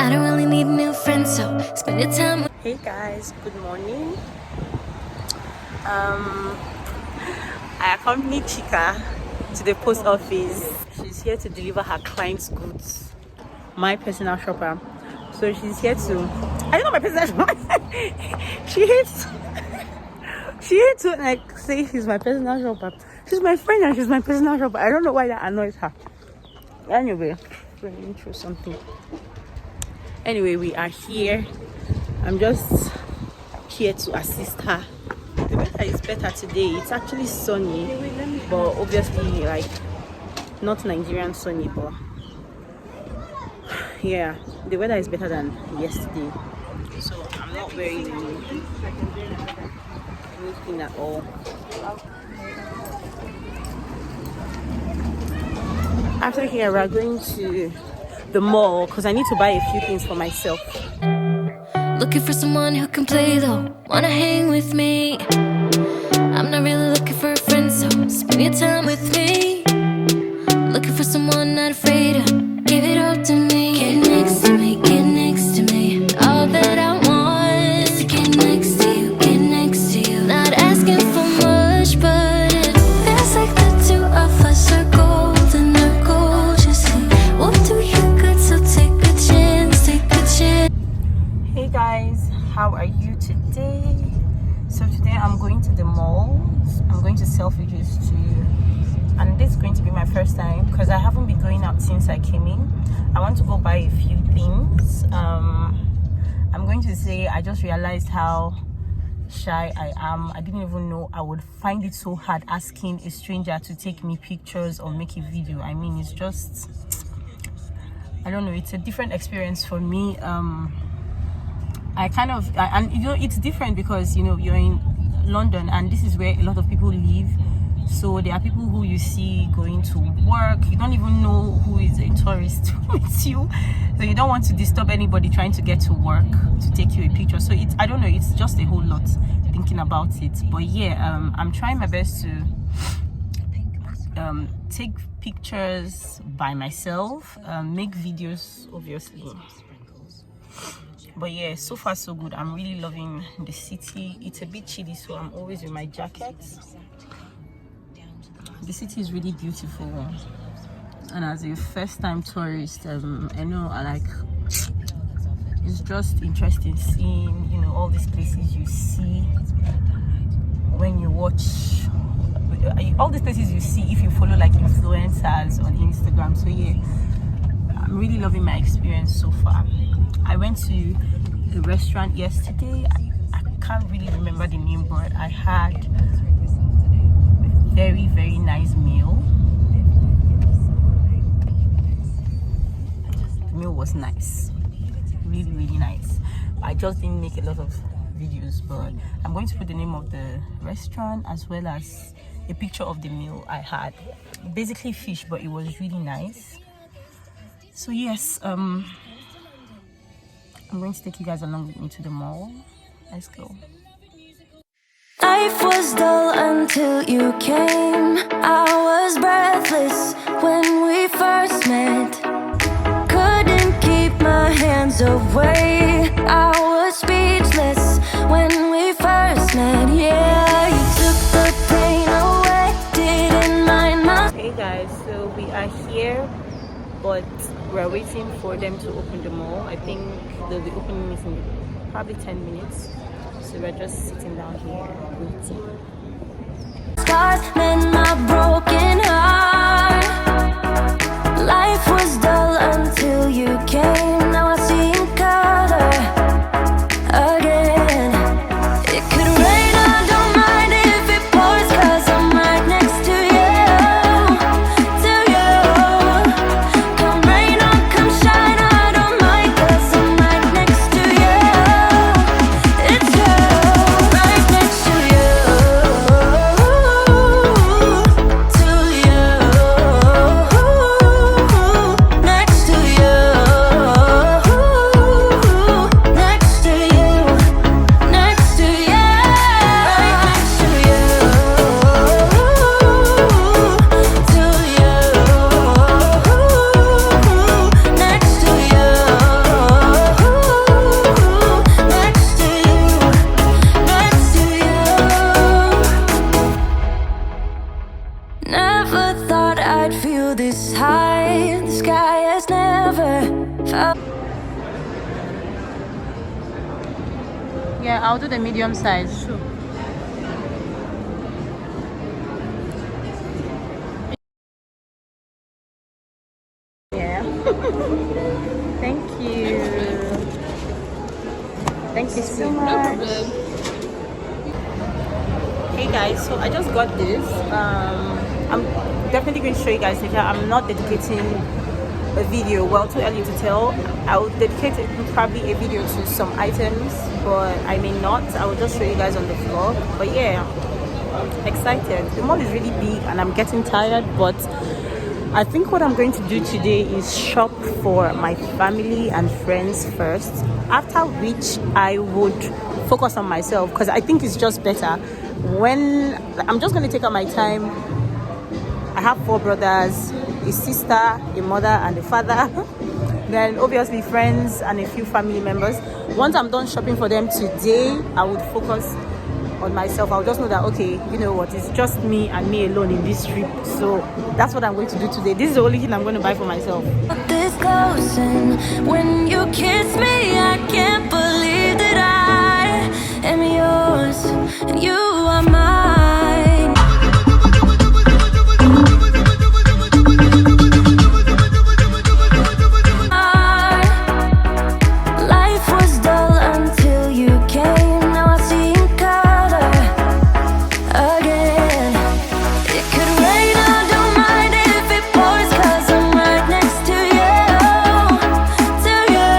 I don't really need a new friend, so spend your time with. Hey guys, good morning. I accompanied Chika to the post office. She's here to deliver her client's goods. My personal shopper. So she's here to, I don't know my personal shopper. she hates to like say she's my personal shopper. She's my friend and she's my personal shopper. I don't know why that annoys her. Anyway, running through something. Anyway, we are here. I'm just here to assist her. The weather is better today. It's actually sunny, but obviously like not Nigerian sunny, but yeah, the weather is better than yesterday. So I'm not wearing anything at all. After here, we're going to the mall because I need to buy a few things for myself. Looking for someone who can play though, wanna hang with me. I'm not really looking for a friend, so spend your time with me. Looking for someone not afraid to give it all to me. Get next to me, get next to me. All that I want is to get next to you, get next to you. Not asking for much, but it feels like the two of us are golden, are gorgeous. We'll do you good, so take a chance, take a chance. Hey guys, how are you today? So today I'm going to the mall. I'm going to Selfridges too, and this is going to be my first time because I haven't been going out since I came in. I want to go buy a few things. I'm going to say I just realized how shy I am. I didn't even know I would find it so hard asking a stranger to take me pictures or make a video. I mean, it's just, I don't know, it's a different experience for me. And you know, it's different because, you know, you're in London and this is where a lot of people live. So there are people who you see going to work. You don't even know who is a tourist with you. So you don't want to disturb anybody trying to get to work to take you a picture. So it's, I don't know, it's just a whole lot thinking about it. But yeah, I'm trying my best to take pictures by myself, make videos, obviously. But yeah, so far so good. I'm really loving the city. It's a bit chilly, so I'm always with my jacket. The city is really beautiful, and as a first-time tourist, I know it's just interesting seeing, you know, all these places you see when you watch, all these places you see if you follow like influencers on Instagram. So yeah, I'm really loving my experience so far. I went to a restaurant yesterday. I can't really remember the name, but I had a very, very nice meal. The meal was nice. Really, really nice. I just didn't make a lot of videos, but I'm going to put the name of the restaurant as well as a picture of the meal I had. Basically fish, but it was really nice. So yes, I'm going to take you guys along with me to the mall. Let's go. Life was dull until you came. I was breathless when we first met. Couldn't keep my hands away. I was speechless when we first met. Yeah, you took the pain away. Didn't mind my. Hey guys, so we are here, but we're waiting for them to open the mall. I think they'll be opening it in probably 10 minutes. So we're just sitting down here waiting. Scars mend my broken heart. Life was dull until you came. Now I see in color again. It could rain, I don't mind if it pours, 'cause I'm right next to you, to you. Come rain or come shine, I don't mind, 'cause I'm right next to you. It's you, right next to you, to you. Yeah, I'll do the medium size. Sure. Yeah. Thank you. Thank you so much. Hey guys, so I just got this. I'm definitely going to show you guys later. I'm not dedicating a video, well, too early to tell. I will dedicate probably a video to some items, but I may not. I will just show you guys on the vlog. But yeah, excited. The mall is really big and I'm getting tired, but I think what I'm going to do today is shop for my family and friends first, after which I would focus on myself, because I think it's just better when I'm just going to take out my time. I have 4 brothers, a sister, a mother and a father. Then obviously friends and a few family members. Once I'm done shopping for them today, I would focus on myself. I'll just know that, okay, you know what, it's just me and me alone in this trip. So that's what I'm going to do today. This is the only thing I'm going to buy for myself. This close, and when you kiss me, I can't believe that I am yours and you are mine. Life was dull until you came. Now I see in color again. It could rain, I don't mind if it pours, 'cause I'm right next to you, to you.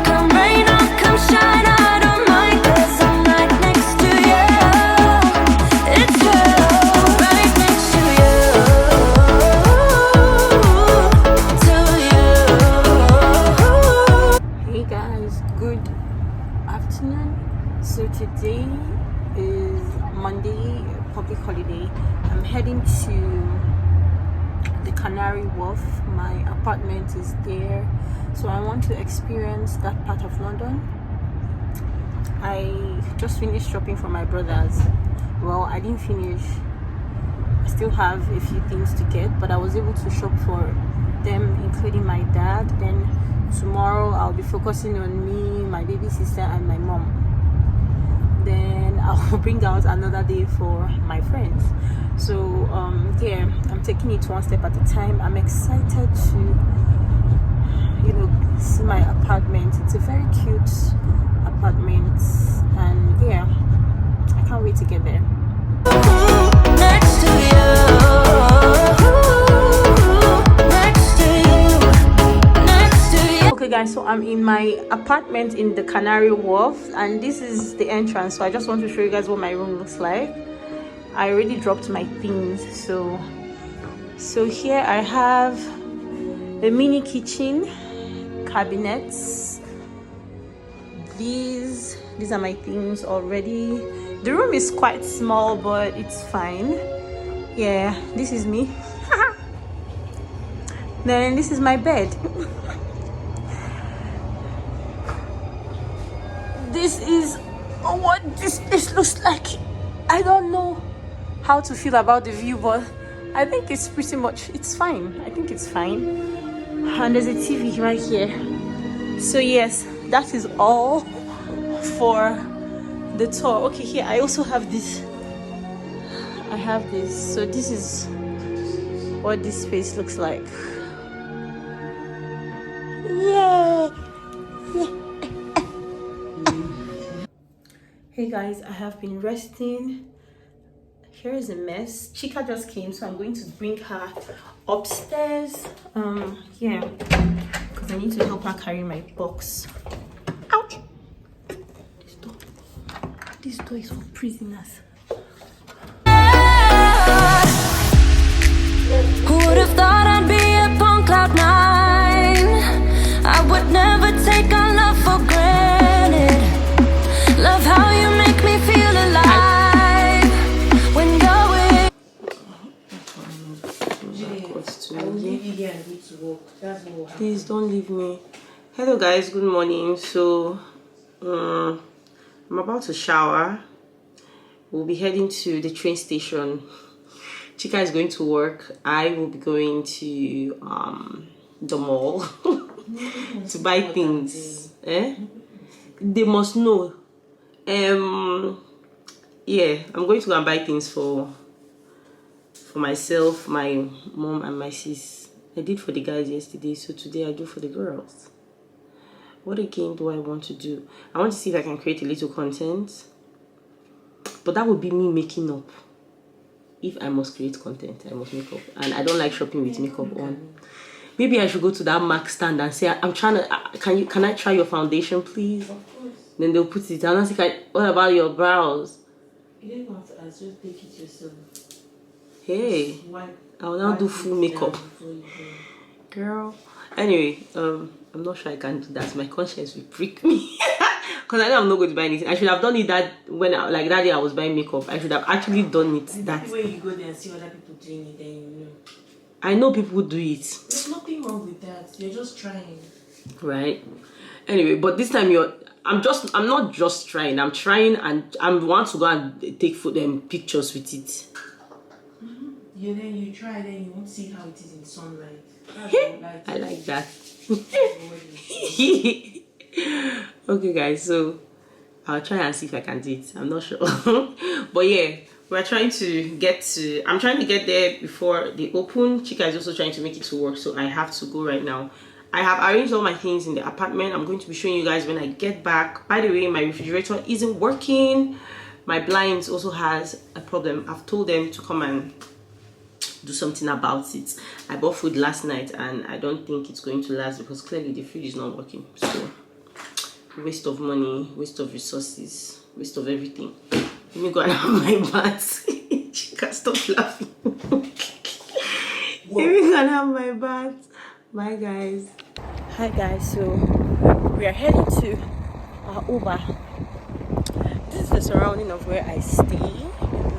Come rain or come shine, I don't mind, 'cause I'm right next to you. It's true, right next to you, Hey guys, good afternoon. So today is Monday, public holiday. I'm heading to the Canary Wharf. My apartment is there, so I want to experience that part of London. I just finished shopping for my brothers. Well, I didn't finish. I still have a few things to get, but I was able to shop for them, including my dad. Then tomorrow I'll be focusing on me, my baby sister and my mom. Then I'll bring out another day for my friends. So yeah, I'm taking it one step at a time. I'm excited to, you know, see my apartment. It's a very cute apartment, and yeah, I can't wait to get there. next to you, next to you, next to you. Okay guys, so I'm in my apartment in the Canary Wharf, and this is the entrance. So I just want to show you guys what my room looks like. I already dropped my things, so here I have a mini kitchen, cabinets. These are my things already. The room is quite small, but it's fine. Yeah, this is me. Then this is my bed. This is what this place looks like. I don't know how to feel about the view, but I think it's pretty much, it's fine. I think it's fine. And there's a TV right here. So yes, that is all for the tour. Okay, here I also have this. I have this. So this is what this space looks like. Yay! Hey guys, I have been resting. Here is a mess. Chika just came, so I'm going to bring her upstairs. Yeah, because I need to help her carry my box. Ouch! This door is for prisoners. Who would have thought I'd be up on cloud 9? I would never take our love for granted. Love how you make me feel alive when you're with. Please don't leave me. Hello guys, good morning. So I'm about to shower. We'll be heading to the train station. Chika is going to work. I will be going to the mall. to buy things. They must know. Yeah, I'm going to go and buy things for myself, my mom, and my sis. I did for the guys yesterday, so today I do for the girls. What again do I want to do? I want to see if I can create a little content, but that would be me making up. If I must create content, I must make up, and I don't like shopping with makeup on. Maybe I should go to that MAC stand and say, I'm trying to, can I try your foundation, please? Of course. Then they'll put it down and say, what about your brows? You don't have to ask, just take it yourself. Hey, I will now do full makeup. Girl. Anyway, I'm not sure I can do that. My conscience will prick me. Because I know I'm not going to buy anything. I should have done it that like that day I was buying makeup. I should have actually done it. That way you go there and see other people doing it, then you know. I know people do it. There's nothing wrong with that. You're just trying. Right. Anyway, but this time I'm not just trying. I'm trying, and I want to go and take pictures with it. Then you try, then you won't see how it is in sunlight. I like that. Okay, guys, so I'll try and see if I can do it. I'm not sure. But yeah, I'm trying to get there before they open. Chika is also trying to make it to work, so I have to go right now. I have arranged all my things in the apartment. I'm going to be showing you guys when I get back. By the way, my refrigerator isn't working. My blinds also has a problem. I've told them to come and do something about it. I bought food last night and I don't think it's going to last because clearly the fridge is not working. So waste of money, waste of resources, waste of everything. Let me go and have my bath. She can't stop laughing. Let me go and have my bath. Bye guys. Hi guys, so we are heading to our Uber. This is the surrounding of where I stay.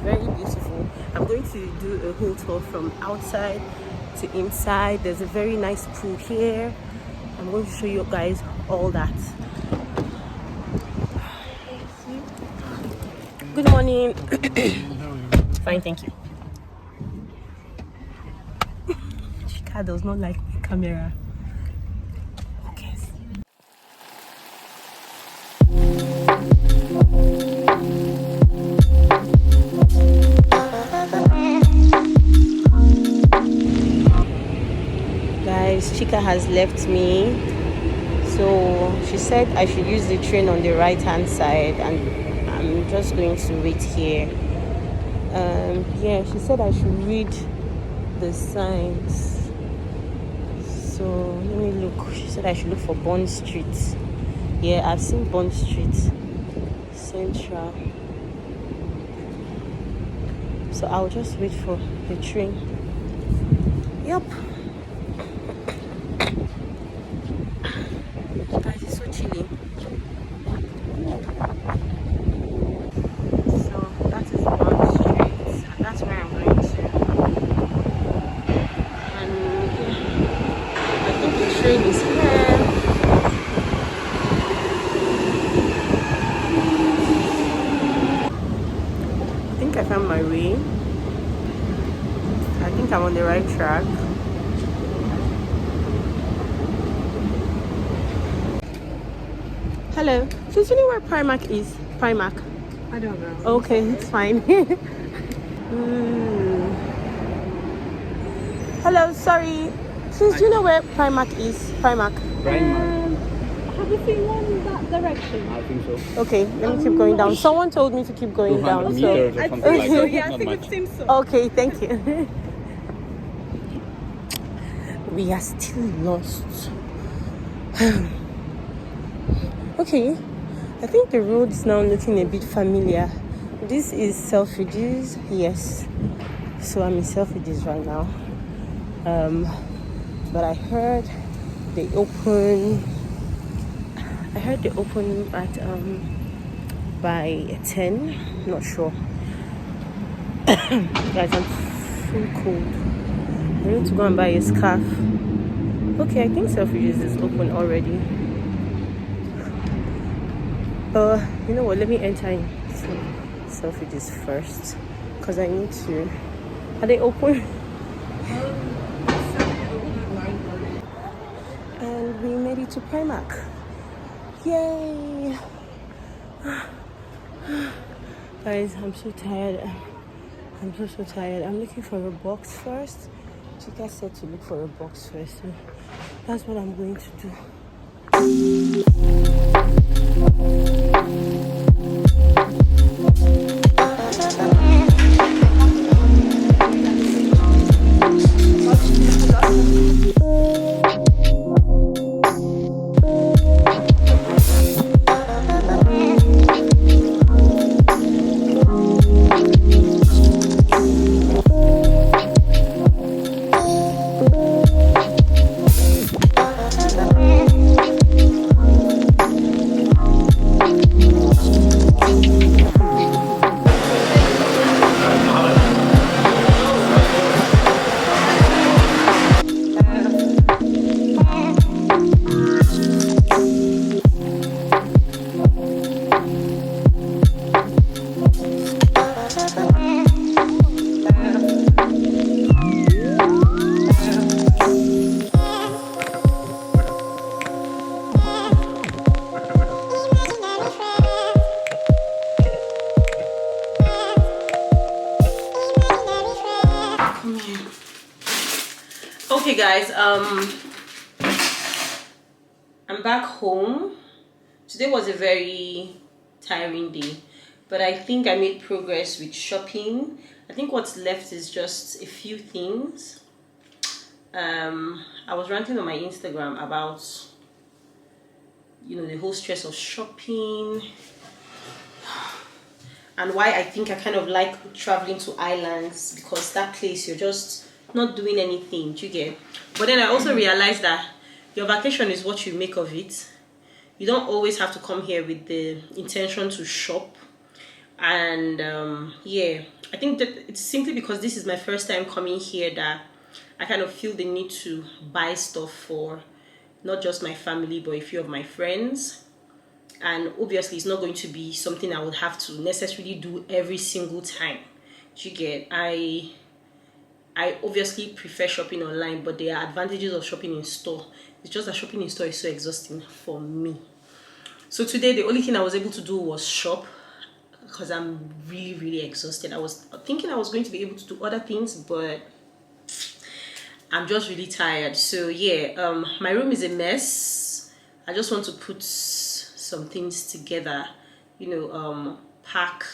Very beautiful. I'm going to do a whole tour from outside to inside. There's a very nice pool here. I'm going to show you guys all that. Good morning. Fine, thank you. Chika does not like my camera. Okay. Guys, Chika has left me, so she said I should use the train on the right hand side, and I'm just going to wait here. Yeah, she said I should read the signs, so let me look. She said I should look for Bond Street. Yeah, I've seen Bond Street Central, so I'll just wait for the train. Yep. Guys, it's so chilly. So that is Bond Street, and that's where I'm going to. And I think the train is here. I think I found my way. I think I'm on the right track. Hello. So do you know where Primark is? Primark? I don't know. Okay, it's fine. Hello, sorry. Please, do you know where Primark is? Primark. Have you seen one in that direction? I think so. Okay, let me keep going down. Someone told me to keep going down. So I think so. Yeah, I think it seems so. Okay, thank you. We are still lost. Okay, I think the road is now looking a bit familiar. This is Selfridges, yes. So I'm in Selfridges right now. But I heard they open at by 10. Not sure. Guys, I'm so cold. I need to go and buy a scarf. Okay, I think Selfridges is open already. You know what? Let me enter in Selfridges first, because I need to. Are they open? And we made made it to Primark. Yay! Guys, I'm so tired. I'm so tired. I'm looking for a box first. Chika said to look for a box first, so that's what I'm going to do. Okay guys, I'm back home. Today was a very tiring day, but I think I made progress with shopping. I think what's left is just a few things. I was ranting on my Instagram about, you know, the whole stress of shopping and why I think I kind of like traveling to islands, because that place you're just not doing anything, do you get? But then I also realized that your vacation is what you make of it. You don't always have to come here with the intention to shop. And yeah, I think that it's simply because this is my first time coming here that I kind of feel the need to buy stuff for not just my family but a few of my friends. And obviously it's not going to be something I would have to necessarily do every single time. Do you get? I obviously prefer shopping online, but there are advantages of shopping in store. It's just that shopping in store is so exhausting for me. So today the only thing I was able to do was shop, because I'm really exhausted. I was thinking I was going to be able to do other things, but I'm just really tired. So yeah, my room is a mess. I just want to put some things together, you know, pack.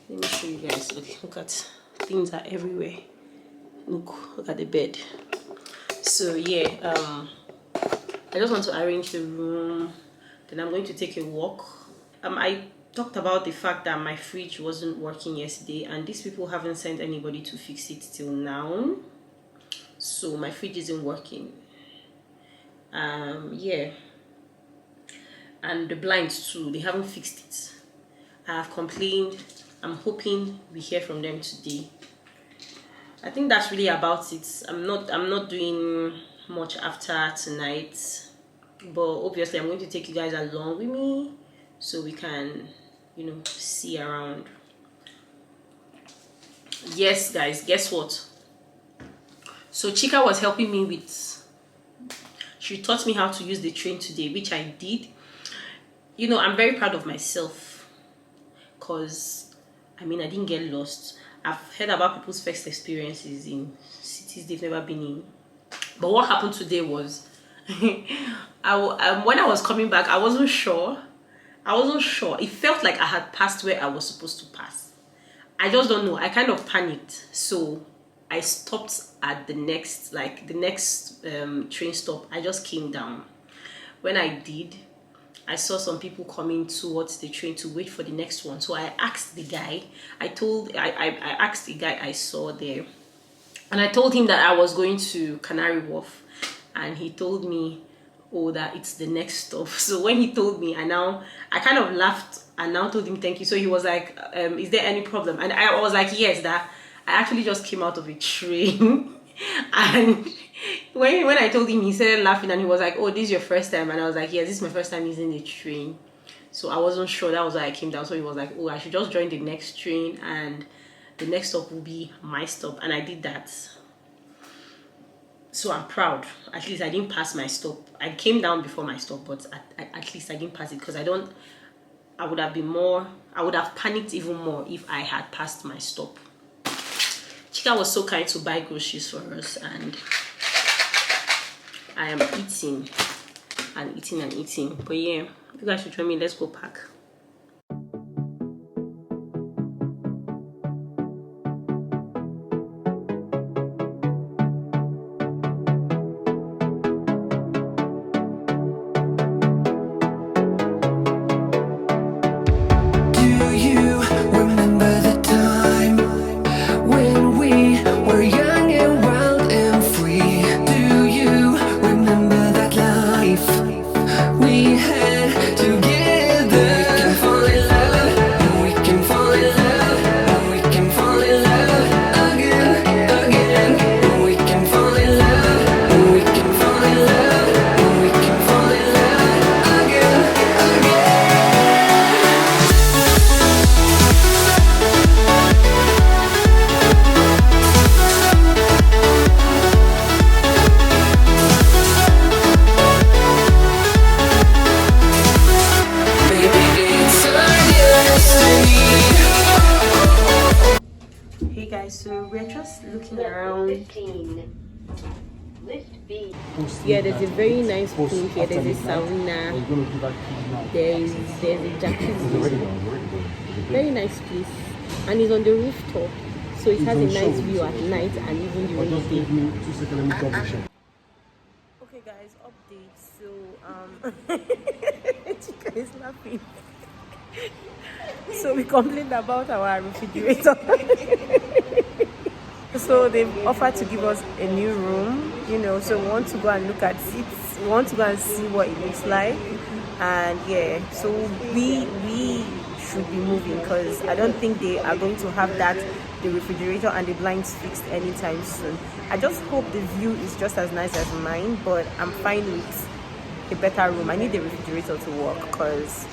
Let me show you guys. Look at, things are everywhere. Look at the bed. So yeah, I just want to arrange the room. Then I'm going to take a walk. I talked about the fact that my fridge wasn't working yesterday, and these people haven't sent anybody to fix it till now. So my fridge isn't working. Yeah, and the blinds too, they haven't fixed it. I have complained. I'm hoping we hear from them today. I think that's really about it. I'm not doing much after tonight, but obviously I'm going to take you guys along with me so we can, you know, see around. Yes guys, guess what? So Chika was helping me with, she taught me how to use the train today, which I did. You know, I'm very proud of myself, because I mean, I didn't get lost. I've heard about people's first experiences in cities they've never been in. But what happened today was, when I was coming back, I wasn't sure. It felt like I had passed where I was supposed to pass. I just don't know. I kind of panicked. So I stopped at the next train stop. I just came down. When I did, I saw some people coming towards the train to wait for the next one. So I asked the guy, I asked the guy I saw there, and I told him that I was going to Canary Wharf, and he told me, oh, that it's the next stop. So when he told me, I kind of laughed and now told him thank you. So he was like, is there any problem? And I was like, yes, that I actually just came out of a train. And when I told him, he started laughing and he was like, oh, this is your first time? And I was like, yes, this is my first time using the train. So I wasn't sure. That was why I came down. So he was like, oh, I should just join the next train and the next stop will be my stop. And I did that. So I'm proud. At least I didn't pass my stop. I came down before my stop, but at least I didn't pass it, because I would have panicked even more if I had passed my stop. Chika was so kind to buy groceries for us, and I am eating and eating and eating. But yeah, you guys should join me. Let's go pack. So we're just looking around. Yeah, there's a very nice pool here. There's a sauna. There's a jacuzzi. Very nice place, and it's on the rooftop, so it has a nice view at night and even during the day. Okay, guys, update. So Chica is laughing. So we complained about our refrigerator. So they've offered to give us a new room, you know, so we want to go and look at it. We want to go and see what it looks like. And yeah, so we should be moving, because I don't think they are going to have the refrigerator and the blinds fixed anytime soon. I just hope the view is just as nice as mine, but I'm fine with a better room. I need the refrigerator to work, because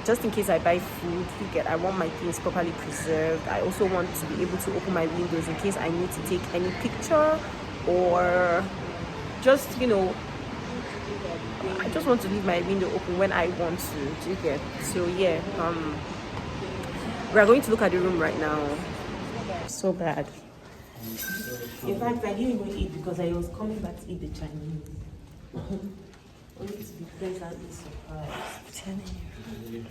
just in case I buy food, I want my things properly preserved. I also want to be able to open my windows in case I need to take any picture, or just, you know, I just want to leave my window open when I want to. Do you get? So yeah, we are going to look at the room right now. So bad. In fact, I didn't even eat because I was coming back to eat the Chinese. Only to be pleasantly surprised. I'm telling you.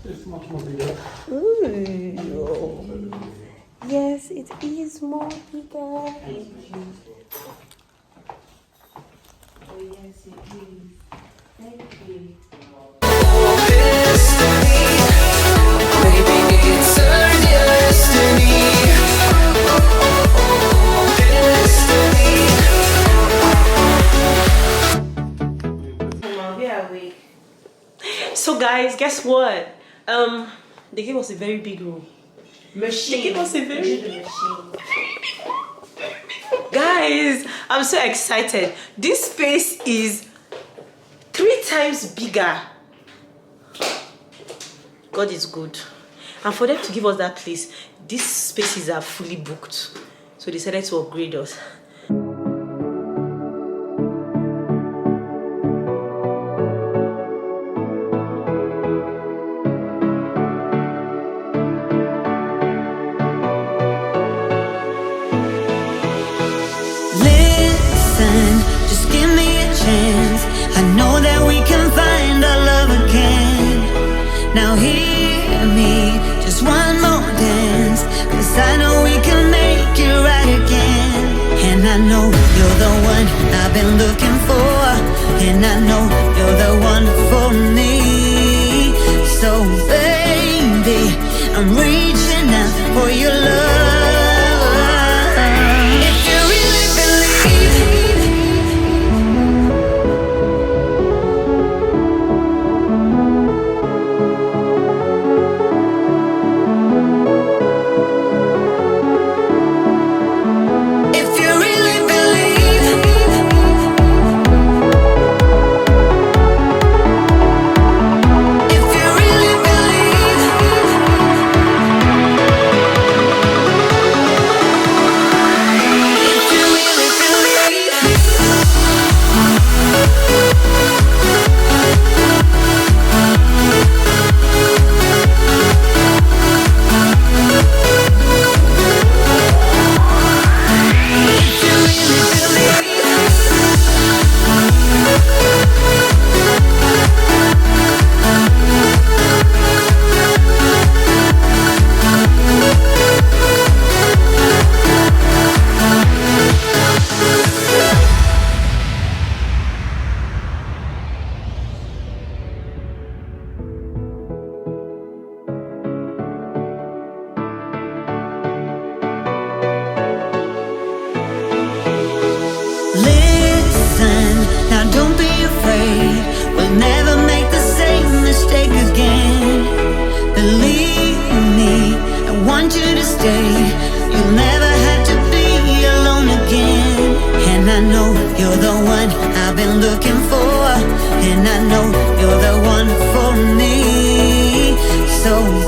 It's much more bigger. Ooh. Yes, it is more bigger. Oh yes, it is. Thank you. So guys, guess what? They gave us a very big room. They gave us a very big machine. Guys, I'm so excited. This space is 3 times bigger. God is good. And for them to give us that place, these spaces are fully booked. So they decided to upgrade us. Now hear me, just one more dance, 'cause I know we can make it right again. And I know you're the one I've been looking for, and I know you're the one for me. So baby, I'm reaching out for your love. If you really believe. You'll never make the same mistake again. Believe me, I want you to stay. You'll never have to be alone again. And I know you're the one I've been looking for. And I know you're the one for me. So